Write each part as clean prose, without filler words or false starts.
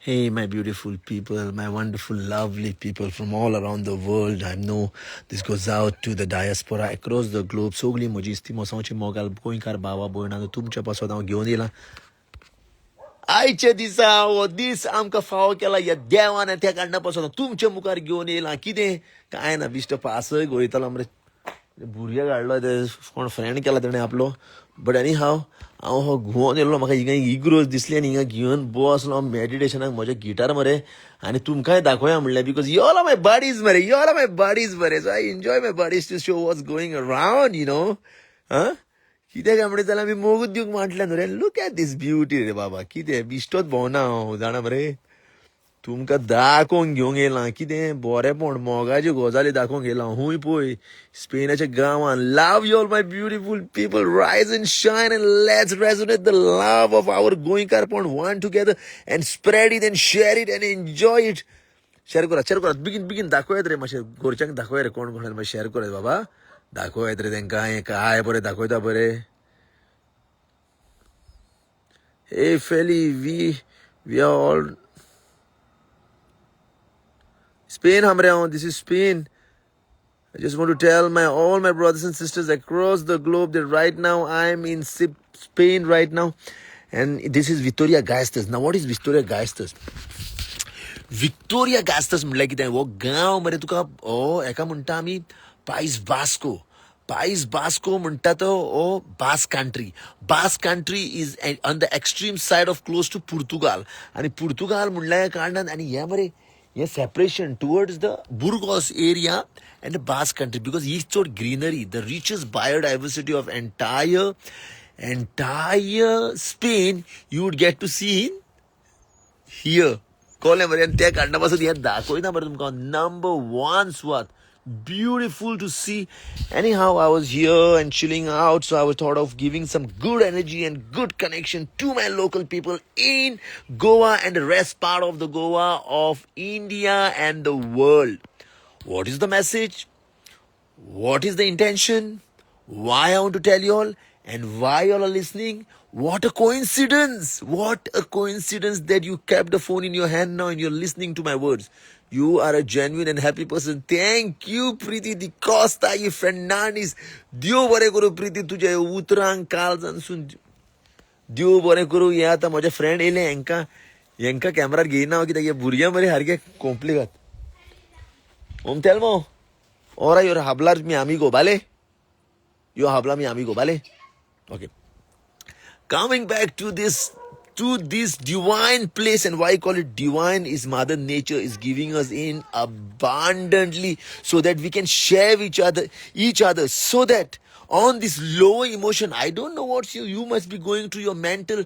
Hey, my beautiful people, my wonderful, lovely people from all around the world. I know this goes out to the diaspora across the globe. Sogli mojisti mosanchi mogal goinkar bawa boina तुमच्या पासून हांव घेवन येयलां आयच्या दिसा हो दीस आमकां फावो केला ह्या देवान त्या कारणां पासून तुमच्या मुखार घेवन येयलां कितें काय ना बिश्ट पासय गोयतलो मरे भुरग्याक हाडलो ते कोण फ्रेंड केला तेणें आपलो बट एनी हांव हो घेवन येयलो म्हाका हिंगा इग्रोज दिसली आनी हिंगा घेवन बसलो मेडिटेशनाक म्हजें गिटार मरे आनी तुमकांय दाखोवया म्हणलें because you all are my buddies मरे you all are my buddies मरे so I enjoy my buddies to show what's going around you know हा कितें काय म्हणटा जाल्यार आमी मोगूच दिवंक म्हटलें न्हू रे लूक एट दीस ब्युटी रे बाबा कितें बिश्टोच भोंवना हांव जाणा मरे तुमकां दाखोवंक घेवंक येयलां कितें बरेपण मोगाच्यो गजाली दाखोवंक येयलां हूंय पळय स्पेनाच्या गांवांत love you all my beautiful people rise and shine and let's resonate the love of our गोंयकारपण one together and spread it and share it and enjoy it share करात बेगीन बेगीन दाखोयात रे मातशें घरच्यांक दाखोया रे कोण कोण मातशें शेअर करात बाबा दाखोयात रे तांकां हें काय बरें दाखयता बरें हे फेली we are all Spain, Hamreon, this is Spain. I just want to tell all my brothers and sisters across the globe that right now I'm in Spain right now. And this is Vitoria Gasteiz. Now what is Vitoria Gasteiz? Victoria Gasteiz म्हटल्यार कितें हो गांव मरे तुका हेका म्हणटा आमी पायस Bosco पायस बास्को म्हणटा तो Basque country is on the extreme side of close to Portugal आनी पुर्तुगाल म्हणल्या कारणान आनी हे मरे हे separation towards the Burgos area and the Basque country because each sort greenery, the richest biodiversity of entire Spain you would get to see in here. कळ्ळें मरे आनी त्या कारणां पासून हें दाखयता मरे तुमकां नंबर वन स्वात beautiful to see. Anyhow, I was here and chilling out, so I was thought of giving some good energy and good connection to my local people in Goa and the rest part of the Goa of India and the world. What is the message? What is the intention? Why I want to tell you all and why you all are listening? What a coincidence! What a coincidence that you kept the phone in your hand now and you're listening to my words. You are a genuine and happy person. Thank you, Preeti Di Costa, you Fernandes. Dio bore kuru Preeti तुझे उतरांक काल जानसून Dio bore kuru हे आता माझे friend येले यांका कॅमेरार घेयना हांव कित्याक हे भुरग्यां मरे सारके कॉम्प्लिकात Telmo, ahora you're hablar mi amigo, ¿vale? Yo habla mi amigo, ¿vale? Okay. Coming back to this divine place, and why I call it divine is Mother Nature is giving us in abundantly so that we can share with each other so that on this low emotion, I don't know what you must be going through your mental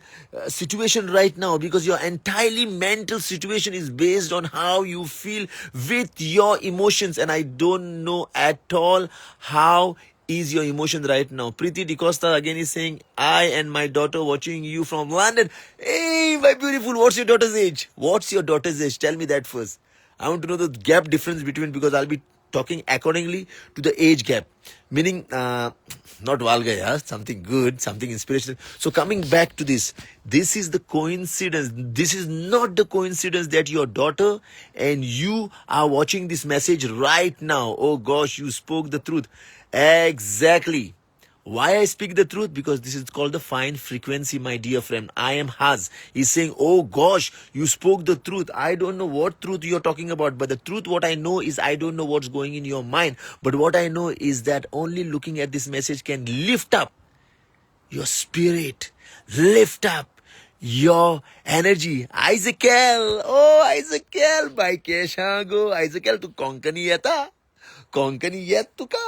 situation right now because your entirely mental situation is based on how you feel with your emotions, and I don't know at all how is your emotion right now. Preeti DiCosta again is saying, I and my daughter watching you from London. Hey, my beautiful, what's your daughter's age? What's your daughter's age? Tell me that first. I want to know the gap difference between, because I'll be talking accordingly to the age gap. Meaning, not vulgar, yeah? Something good, something inspirational. So coming back to this is the coincidence. This is not the coincidence that your daughter and you are watching this message right now. Oh gosh, you spoke the truth. Exactly. Why I speak the truth? Because this is called the fine frequency, my dear friend. I am Haz. He's saying, oh gosh, you spoke the truth. I don't know what truth you're talking about, but the truth, what I know is I don't know what's going in your mind. But what I know is that only looking at this message can lift up your spirit, lift up your energy. Ezekiel, by Keshago. Ezekiel, tu Konkani yeta? Konkani yet tuka?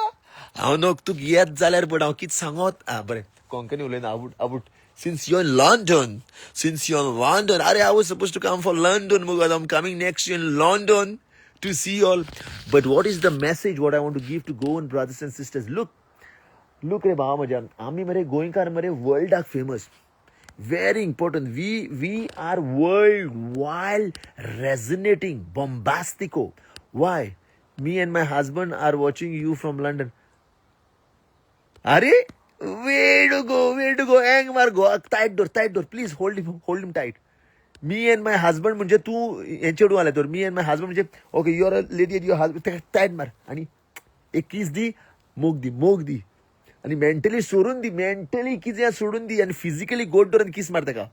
हांव नको तुका येत जाल्यार but हांव कितें सांगोत बरें कोंकणी उलयना आवूट since you're in London, I was supposed to come for London because I'm coming next year in London to see you all. But what is the message what I want to give to Goan brothers and sisters? Look रे भावा म्हज्या आमी मरे गोंयकार मरे वर्ल्डाक famous. Very important. We are worldwide resonating, bombastico. Why? Me and my husband are watching you from London. Are? Way to go. Hang Margo. Tight door. Please hold him tight. Me and my husband म्हणजे तू यांच्याकडून आला तर मी and my husband म्हणजे okay your a lady and your husband tight मार आणि एक किस दी मोग दी आणि मेंटली सोडून दी मेंटली किस या सोडून दी आणि फिजिकली गोड धरून किस मारता का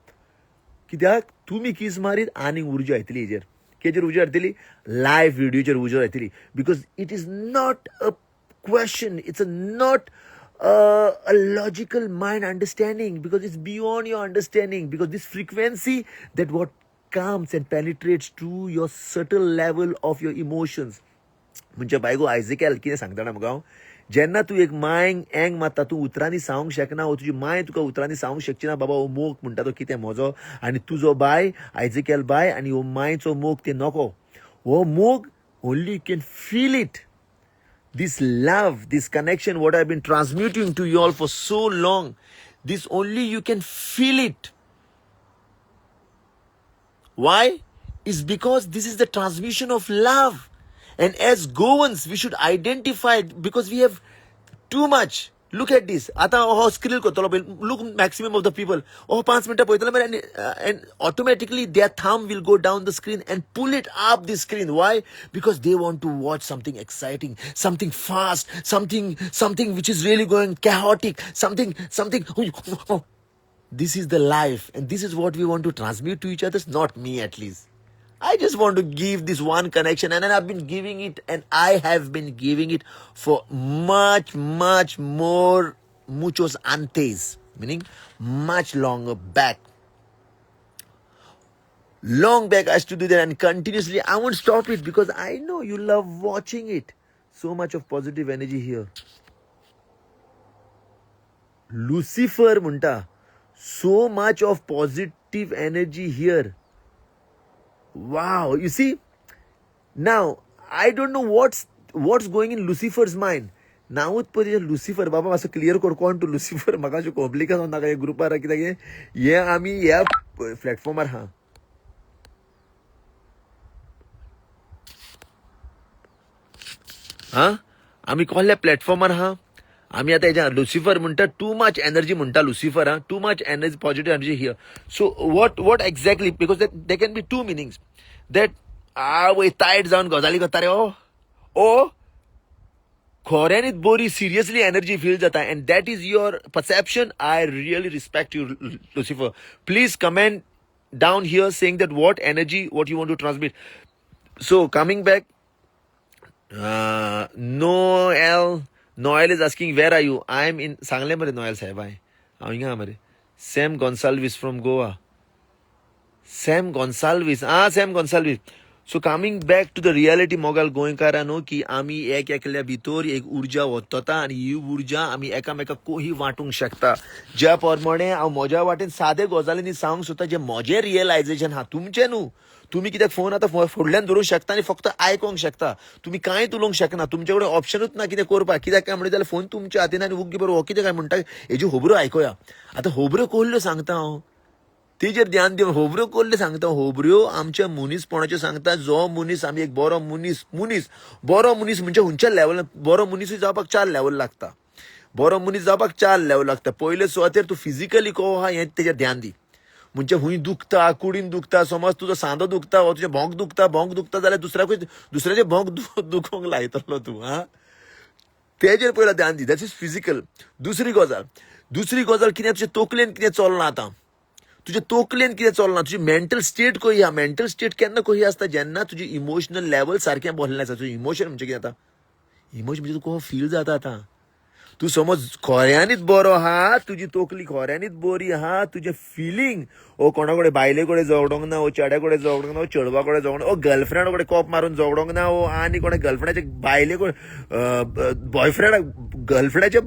कित्याक तुम्ही किस मारीत आणि उर्जा येतली हेजेर केजेर उर्जा येतली लायव्ह व्हिडिओचेर उर्जा येतली because it is not a question. It's not a logical mind understanding because it's beyond your understanding because this frequency that what comes and penetrates to your subtle level of your emotions. म्हणजे बायगो आयजेकॅल कितें सांगता ना मुगो जेन्ना तूं एक मायंक एंग मारता तूं उतरांनी सांगूंक शकना वो तुजी माय तुका उतरांनी सांगूंक शकची ना बाबा हो मोग म्हणटा तो कितें म्हजो आनी तुजो बाय आयजेकॅल बाय आनी हो मायचो मोग ते नको हो मोग only you can feel it. This love, this connection, what I've been transmuting to you all for so long, this only you can feel it. Why? It's because this is the transmission of love. And as Goans, we should identify it because we have too much. Look at this. आता हो screen करतलो look maximum of the people. Oh 5 minutes पळयतलो मरे and automatically their thumb will go down the screen and pull it up the screen. Why? Because they want to watch something exciting, something fast, something which is really going chaotic, something. This is the life and this is what we want to transmit to each other. Not me at least. I just want to give this one connection and I've been giving it and I have been giving it for much more muchos antes, meaning much longer back. Long back I used to do that and continuously I won't stop it because I know you love watching it. So much of positive energy here. Lucifer munta. So much of positive energy here. Wow, you see, now I don't know what's going in Lucifer's mind. Now Lucifer बाबा असं clear कर कोण to Lucifer म्हाका अशें complication नाका हे ग्रुपार कित्याक हे आमी ह्या प्लॅटफॉर्मार आमी कसल्या प्लॅटफॉर्मार आमी आतां हेज्या लुसिफर म्हणटा टू मच एनर्जी म्हणटा Lucifer too much energy positive energy here. So what exactly because they can be two meanings that वय टायट जावन गजाली करता रे ओ खऱ्यांनीच बरी सिरियसली एनर्जी फील जाता and that is your perception. I really respect you Lucifer. Please comment down here saying that what energy what you want to transmit. So coming back Noel is asking, where are you? I am in Sangle mare Noel sahib hai. Hainga mare. Sam Gonsalves from Goa. Sam Gonsalves. Sam Gonsalves. So coming back to the reality मोगाल गोंयकारांनो की आमी एक एकल्या भितर एक उर्जा वतता आणि ही उर्जा आमी एकामेकाक कोही वाटूंक शकता. ज्या प्रमाणे हांव म्हज्या वाटेन सादे गजालींनी सांगूंक सोदता जे म्हजें रियलायझेशन तुमचें न्हू. तुम्ही कित्याक फोन आता फुडल्यान धरूंक शकता आणि फक्त आयकूंक शकता. तुम्ही कांय उलोवंक शकना. तुमचे कडेन ऑप्शनूच ना कितें करपाक. कित्याक काय म्हणटा जाल्यार फोन तुमच्या हातीन आनी उगी बरोबर हो कितें काय म्हणटा हेजी होबरो आयकया. आतां होबरो कोल्ल्यो सांगता हांव तेजेर ध्यान दिवन होबऱ्यो कोल्ल्यो सांगता. होबऱ्यो आमच्या मनीसपणाच्यो सांगता. जो मनीस आमी एक बरो मनीस बरो मनीस म्हणजे खंयच्या लेवलान बरो मनीसूय जावपाक 4 लेवल लागता. बरो मनीस जावपाक 4 लेवल लागता. पयले सुवातेर तूं फिजिकली को आहा हें तेजेर ध्यान दी. म्हणजे हुंय दुखता कुडीन दुखता समज तुजो सांदो दुखता वा तुजें भोंग दुखता जाल्यार दुसऱ्याचे भोंग दुखोवंक लायतलो तूं तेजेर पयलो ध्यान दी. That is physical. दुसरी गजाल कितें तुजे तोकलेन कितें चलना आतां. तुजे तोकलेन कितें चलना. तुजी मेंटल स्टेट कशी आहा. मेंटल स्टेट केन्ना कशी आसता जेन्ना तुजी इमोशनल लेवल सारकें बसलेलें आसा. तुजें इमोशन म्हणजे कितें आतां इमोशन म्हणजे तुका फील जाता आतां. तू समज खऱ्यांनीच बरो आहा तुजी तोकली खऱ्यांनीच बरी आहा तुजें फिलींग ओ कोणा कडेन बायले कडेन झगडोंक ना ओ चेड्या कडेन झगडोंक ना ओ चेडवा कडेन झगडोंक ना ओ गर्लफ्रेंडा कडेन कॉप मारून झगडोंक ना ओ आनी कोणा गर्लफ्रेंडाचे बायले कडेन गर्लफ्रेंडाच्या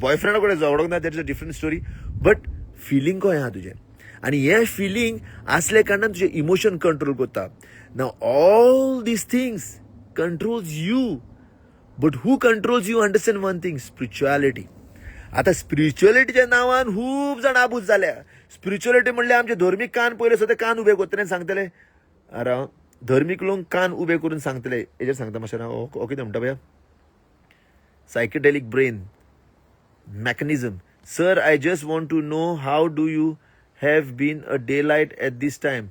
बॉयफ्रेंडा कडेन झगडोंक ना. That is a different story. But feeling कशें आहा तुजें आनी हें फिलींग असल्या कारणान तुजें इमोशन कंट्रोल करता. Now all these things controls you. But who controls you? Understand one thing, spirituality. आता स्पिरिच्युअलिटीच्या नावान खूप जाण आबूज झाल्या. स्पिरिच्युअलिटी म्हणले आमचे धर्मीक कान पयले सुद्धा कान उबे करतले सांगतले अरे धर्मीक लोक कान उबे करून सांगतले हेजेर सांगता मातशें ओके कितें म्हणटा भया सायकेडेलिक brain mechanism. Sir, I just want to know how do you have been a daylight at this time?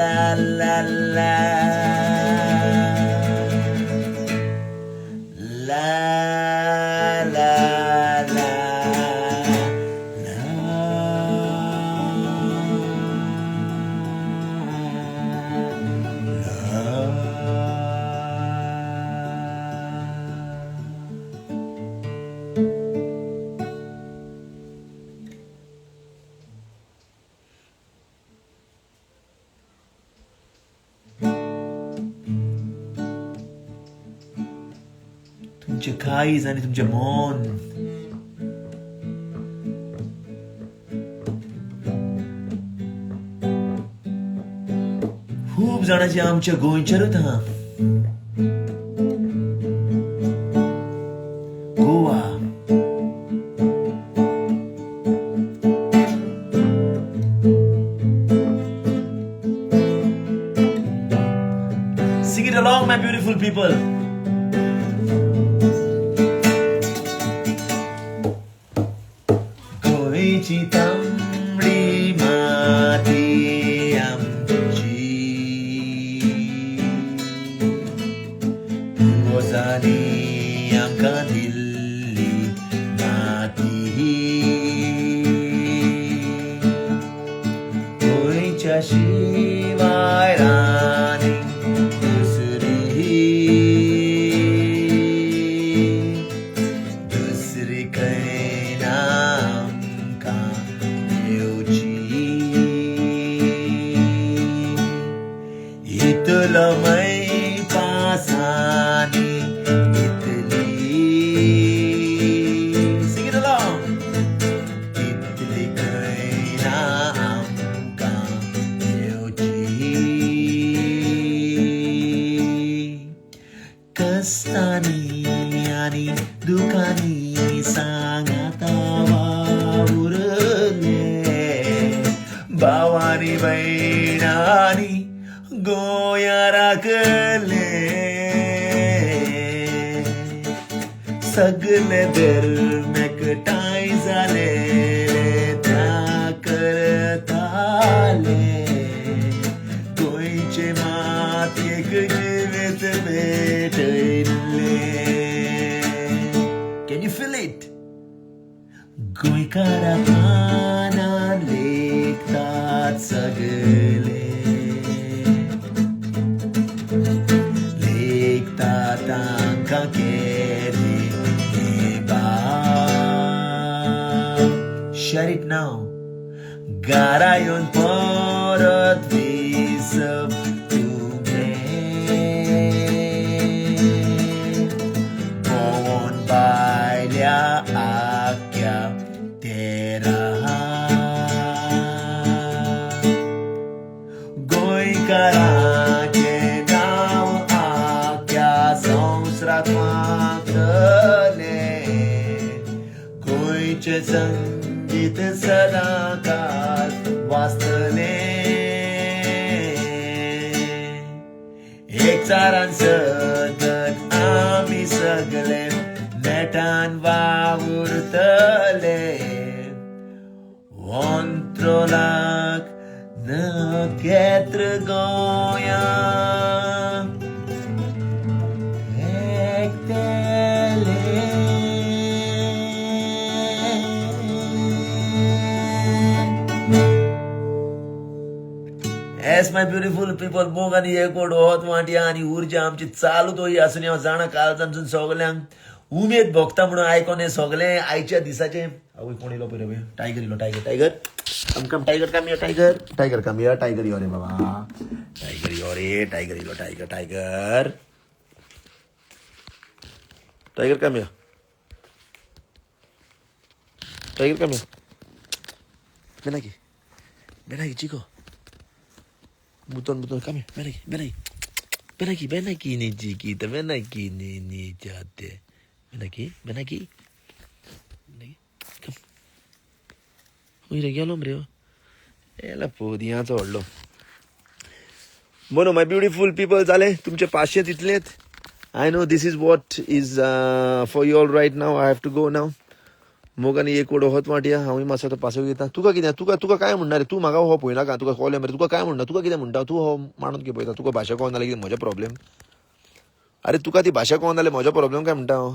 la la la. La la la तुमचे काळीज आणि तुमचे मन खूप जाणांचे आमच्या गोंयच्यारूच हा Goa Sing it along, my beautiful people. गोंयची तांबडी माती आमची पुर्वजांनी आमकां दिल्ली माती गोंयच्या शिवाय रानी दुसरी खंय आमकां मेवची इतलो मै पासांनी इतली Sing it along. इतली खंय आमकां मेवची कस्तांनी आनी दुखांनी सांगाता वावुरले भावांनी भयणांनी गोंया राखले सगळे धर्म एकठांय जालेले त्या करताले गोंयचे मातयेक जिवीत भेटयले Can you feel it? गोंयकारा पानां लेखतात सगळे लेखतात तांकां केले Share it now. घरा येवन परत विसप भोंवून भायल्या आख्या तेरा गोंयकाराचें नांव आख्या संवसाराक मागतलें गोंयचें संगीत सदांकाळ वाजतलें एकचारान सतत आमी सगळे नेटान वावुरतले वंत्रोलाक नखेत्र गोंया Yes, my beautiful people, मोग आनी एकवट होत वाटया आनी उर्जा आमची चालूच होई आसून हांव जाणा काळजांसून सगल्यांक उमेद भोगता म्हणून आयकोन हे सगळे आयच्या दिसाचे आवय कोण येलो पळय टायगर येलो tiger come tiger come tiger come here tiger यो रे बाबा टायगर यो रे टायगर येलो tiger come here tiger come here बेनाकी चिको Buton kami. Benaki ni chiquita, benaki ni chate. Benaki. Come. Mira que al hombre. La podía tollo. Bueno, my beautiful people, zale, tumche 500 titlet. I know this is what is for you all right now. I have to go now. मोगानी एक वडो होत वाटया हांवूय मातसो तो पासो घेता तुका कितें तुका काय म्हणणार रे तूं म्हाका हो पळयना का तुका कॉल मरे तुका काय म्हणटा तुका कितें म्हणटा तूं हो माणूस कितें पळयता तुका भाशा कळना कितें म्हजो प्रॉब्लेम अरे तुका ती भाशा कळना जाल्यार म्हजो प्रॉब्लेम काय म्हणटा हांव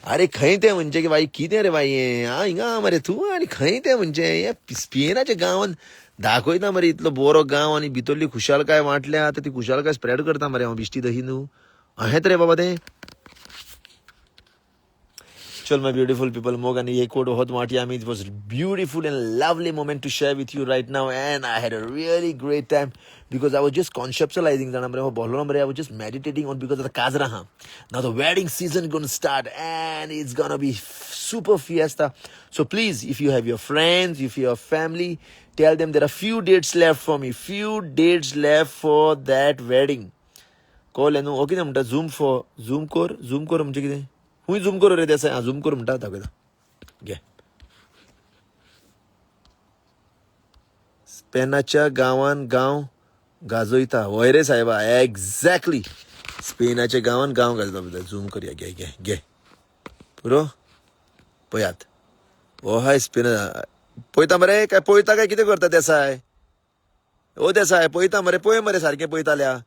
अरे खंय तें म्हणजे की बाई कितें रे बाई हें आं हिंगा मरे तूं आनी खंय तें म्हणजे हें स्पेनाच्या गांवांत दाखयता मरे इतलो बरो गांव आनी भितरली खुशालकाय वाटल्या आतां ती खुशालकाय स्प्रेड करता मरे हांव बिश्टी दही न्हू अहेंत रे बाबा तें Chal, my beautiful people, Morgan Yekod Hotmatiam. It was a beautiful and lovely moment to share with you right now, and I had a really great time because I was just conceptualizing that I was just meditating on because of the Kazraha. Now the wedding season is going to start and it's going to be super fiesta. So please, if you have your friends, if you have family, tell them there are few dates left for me, few dates left for that wedding. Call and okay, Zoom for Zoom core हुई zoom करू रे त्याचा zoom करू म्हणटा दाखयता घे स्पेनाच्या गांवान गांव गाजयता वय रे साहेबा एक्झॅक्टली स्पेनाच्या गांवान गांव गाजयता झूम करूया घे घे घे पुरो पयात हो हाय स्पेन पळयता मरे काय पळयता काय कितें करता देसाय ओ देसाय पळयता मरे पळय मरे सारकें पळयताल्या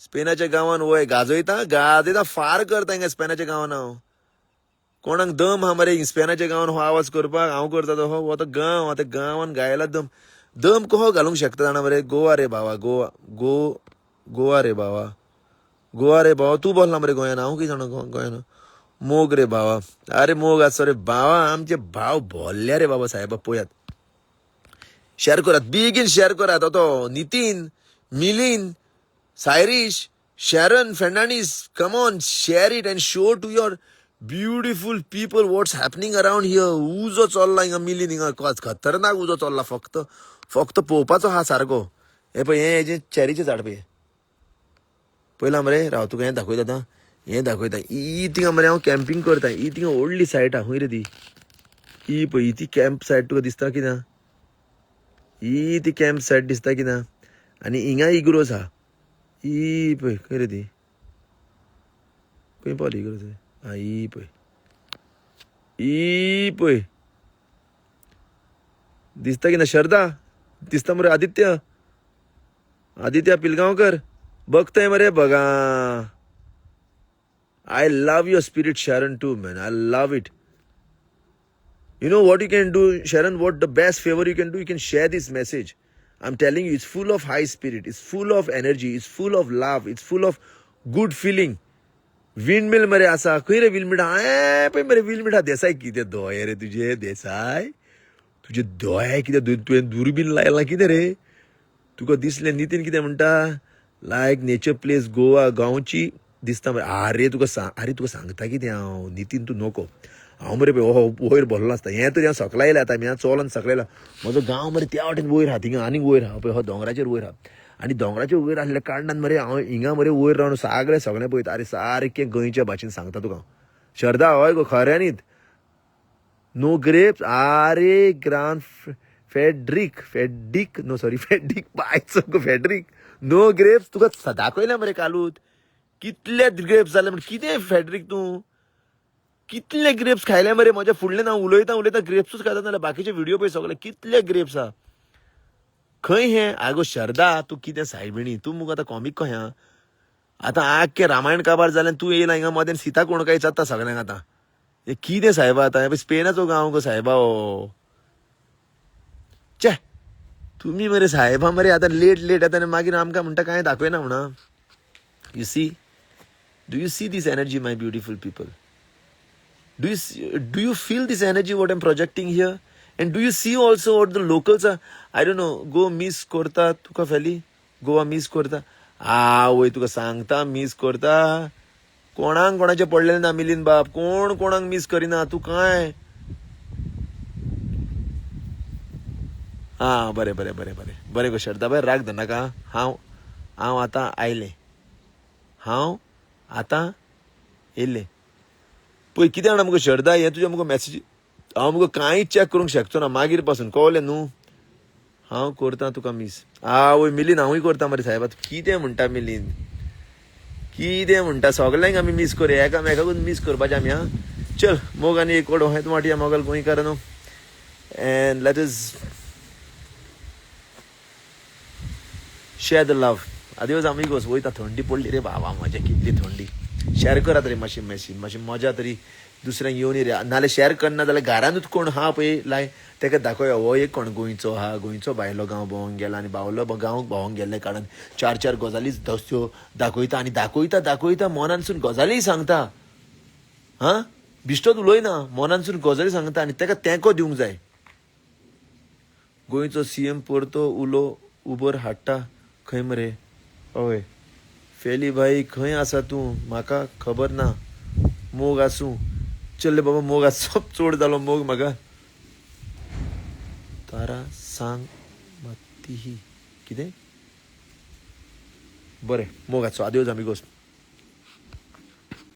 स्पेनाच्या गांवान वय गाजयता फार करता हिंगा स्पेनाच्या गांवान हांव कोणाक दम हा मरे स्पेनाच्या गांवान हो आवाज करपाक हांव करता तो हो तो गांव आतां गांवान गायला दम कहो घालूंक शकता जाणा मरे गोवा रे बाबा गोवा रे बाबा तूं बोलना मरे गोंयान हांव कितें जाणा गोंयान मोग रे बाबा अरे मोग आसो रे बाबा आमचे भाव भोल्ल्या रे बाबा साहेबा पळयात शेअर करात बेगीन शेअर करात तो Nitin Milind सायरीश Sharon Fernandez, come on, share it and show to your beautiful people what's happening around here. उजो चल्ला हिंगा मिलिंद हिंगा खतरनाक उजो चल्ला फक्त पोवपाचो हा सारको हे पळय हे चेरीचे झाड पळय पळयला मरे राव तुका हें दाखयता आतां हें दाखयता ही थिंगा मरे हांव कॅम्पिंग करता ही थिंगा व्हडली सायट आहा खंय रे ती ही पळय ती कॅम्प सायट तुका दिसता की ना ही ती कॅम्प सायट दिसता की ना आनी हिंगा इग्रोज आहा ही पळय खंय रे ती खंय पावली इग्रोज ही पळय दिसता की ना श्रद्धा दिसता मरे आदित्य पिलगांवकर बघतय मरे बघा I love your spirit, Sharon, too, man. I love it. You know what you can do, Sharon? What the best favor you can do? You can share this message. I'm telling you, it's full of high spirit. It's full of energy. It's full of love. It's full of good feeling. Windmill मरे असा खंय रे विलमिठा पण मरे विलमिठा देसाय कितें दोय रे तुझे देसाय तुझे दोय कितें तुवें दुर्बीन लायला कितें रे तुका दिसलें नितीन कितें म्हणटा लायक नेचर प्लेस गोवा गांवची दिसता मरे तुका सांगता कितें हांव नितीन तूं नको हांव मरे वयर भरलो आसता हें तरी हांव सकला येयला आतां हांव चोलन सकला येयला म्हजो गांव मरे त्या वाटेन वयर आहा थिंगा आनीक वयर आहा पळय हो दोंगराचेर वयर आहा आनी दोंगराचेर वयर आसल्या कारणान मरे हांव हिंगा मरे वयर रावन सगळें पळयता अरे सारकें गोंयच्या भाशेन सांगता तुका श्रद्धा हय गो खऱ्यांनीत नो ग्रेप्स आरे ग्रांड फेड्रीक नो ग्रेप्स तुका दाखयल्या मरे कालूत कितले ग्रेप्स जाले म्हणजे कितें फेड्रीक तूं कितले ग्रेप्स खायले मरे म्हज्या फुडल्यान हांव उलयता ग्रेप्सूच खाता नाल्यार बाकीचे व्हिडिओ पळय सगळे कितले ग्रेप्स आहा खंय हें आगो श्रद्धा तूं कितें सायबिणी तूं मुगो आतां कॉमीक कहें आतां आख्खें रामायण काबार जालें तूं येयला हिंगा मदें सीता कोण काय जाता सगळ्यांक आतां हे कितें सायबा आतां हे स्पेनाचो गांव गो सायबा हो चे तुमी मरे सायबा मरे आतां लेट आतां मागीर आमकां म्हणटा कांय दाखयना म्हणा Do you see this energy, my beautiful people? Do you feel this energy what I'm projecting here? And do you see also what the locals are? I don't know. Go miss korta tuka feli. Goa miss korta. वय तुका सांगता miss करता कोणाचे पडलेले ना मिलीन बाप कोणाक miss Kareena तू काय बरे गो श्रद्धा बाय राग धनाका हांव आतां आयलें हांव आतां येयल्लें पळय कितें जाणा मुगो श्रद्धा हें तुजें मुगो मॅसेज हांव मुगो कांयच चॅक करूंक शकचो ना मागीर पासून कळ्ळें न्हू हांव करतां तुका मिस वय मिलीन हांवूय करता मरे साहेबा कितें म्हणटा मिलीन कितें म्हणटा सगळ्यांक आमी मिस करूया एकामेकाकूच मिस करपाचें आमी चल मोग आनी एक वडो हेत वाटया मोगल गोंयकारांनो and let us share the love. आदिवास आमिगोस वयता थंडी पडली रे बाबा मजा कितली थंडी. शेअर करात रे मातशी मातशी मजा तरी दुसऱ्यांक येवन रे नाल्यार शेअर करना जाल्यार घरानूच कोण हा पळय लाय ताका दाखोवया हो एक कोण गोंयचो हा गोंयचो भायलो गांव भोंवंक गेला आनी भावलो गांव भोंवंक गेल्ले कारण चार चार गजालीच दस्यो दाखयता आनी दाखयता दाखयता मनानसून गजाली सांगता. हा बिश्टोच उलयना मनानसून गजाली सांगता आनी ताका तेंको दिवंक जाय. गोंयचो सीएम परतो उलो उबर हाडटा खंय मरे हय फेली भाई खंय आसा तूं म्हाका खबर ना. मोग आसूं चल्ले बाबा मोग आसप चड जालो मोग म्हाका. तारा सांग माती ही कितें बरें मोग आसो. आदिवास आमिगोस.